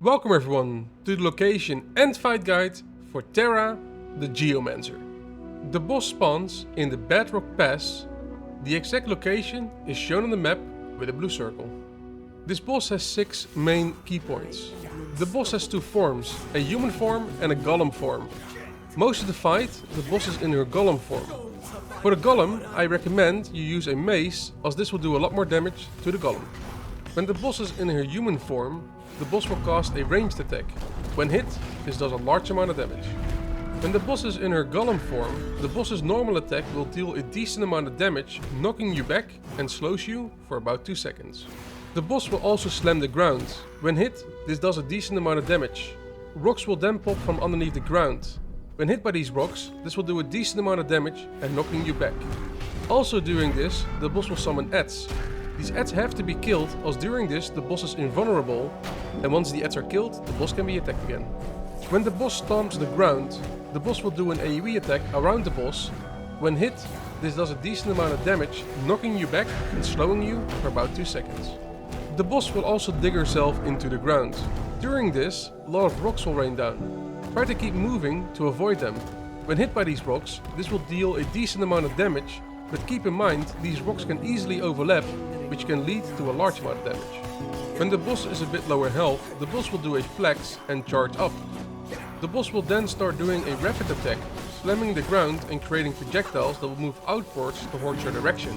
Welcome everyone to the location and fight guide for Terah the Geomancer. The boss spawns in the Bedrock Pass. The exact location is shown on the map with a blue circle. This boss has 6 main key points. The boss has 2 forms, a human form and a golem form. Most of the fight, the boss is in her golem form. For the golem, I recommend you use a mace, as this will do a lot more damage to the golem. When the boss is in her human form, the boss will cast a ranged attack. When hit, this does a large amount of damage. When the boss is in her golem form, the boss's normal attack will deal a decent amount of damage, knocking you back and slows you for about 2 seconds. The boss will also slam the ground. When hit, this does a decent amount of damage. Rocks will then pop from underneath the ground. When hit by these rocks, this will do a decent amount of damage and knocking you back. Also during this, the boss will summon adds. These adds have to be killed, as during this the boss is invulnerable, and once the adds are killed, the boss can be attacked again. When the boss stomps the ground, the boss will do an AoE attack around the boss. When hit, this does a decent amount of damage, knocking you back and slowing you for about 2 seconds. The boss will also dig herself into the ground. During this, a lot of rocks will rain down. Try to keep moving to avoid them. When hit by these rocks, this will deal a decent amount of damage, but keep in mind these rocks can easily overlap, which can lead to a large amount of damage. When the boss is a bit lower health, the boss will do a flex and charge up. The boss will then start doing a rapid attack, slamming the ground and creating projectiles that will move outwards towards your direction.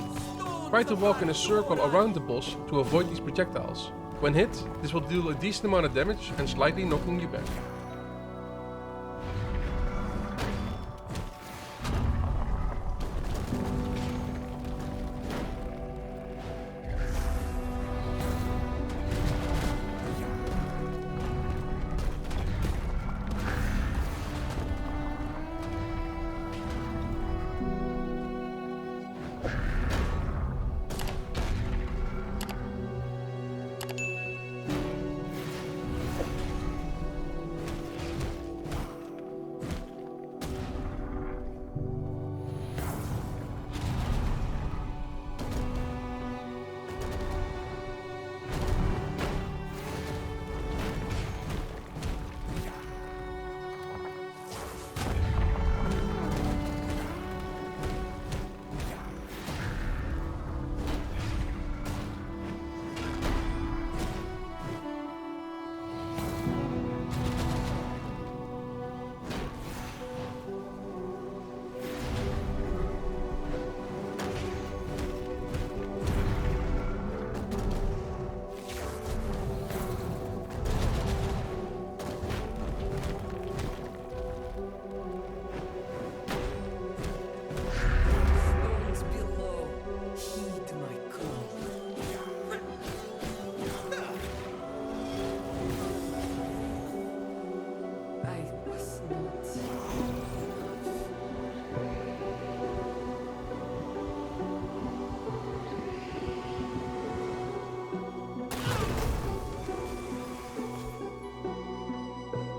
Try to walk in a circle around the boss to avoid these projectiles. When hit, this will deal a decent amount of damage and slightly knocking you back.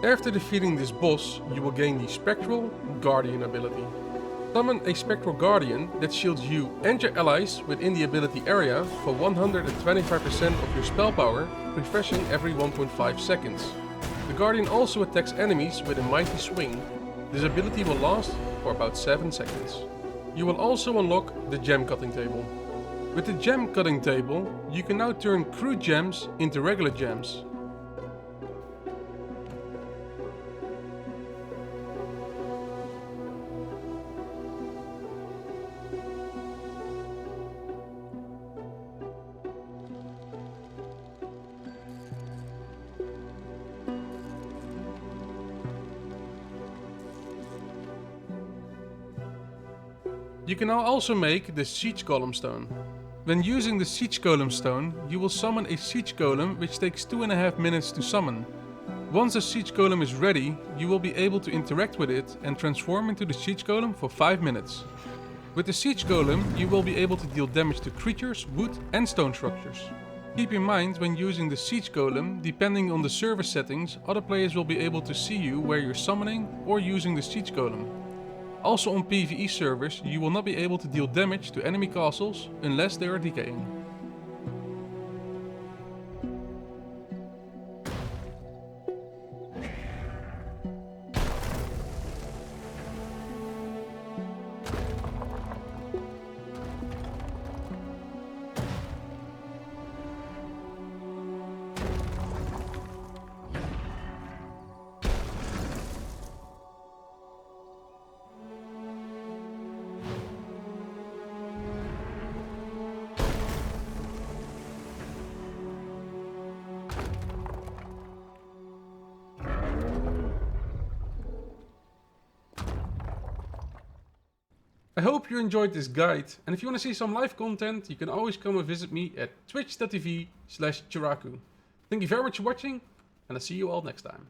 After defeating this boss, you will gain the Spectral Guardian ability. Summon a Spectral Guardian that shields you and your allies within the ability area for 125% of your spell power, refreshing every 1.5 seconds. The Guardian also attacks enemies with a mighty swing. This ability will last for about 7 seconds. You will also unlock the Gem Cutting Table. With the Gem Cutting Table, you can now turn crude gems into regular gems. You can now also make the Siege Golem Stone. When using the Siege Golem Stone, you will summon a Siege Golem which takes 2.5 minutes to summon. Once the Siege Golem is ready, you will be able to interact with it and transform into the Siege Golem for 5 minutes. With the Siege Golem, you will be able to deal damage to creatures, wood and stone structures. Keep in mind when using the Siege Golem, depending on the server settings, other players will be able to see you where you're summoning or using the Siege Golem. Also on PvE servers, you will not be able to deal damage to enemy castles unless they are decaying. I hope you enjoyed this guide, and if you want to see some live content, you can always come and visit me at twitch.tv/Chiraku. Thank you very much for watching, and I'll see you all next time.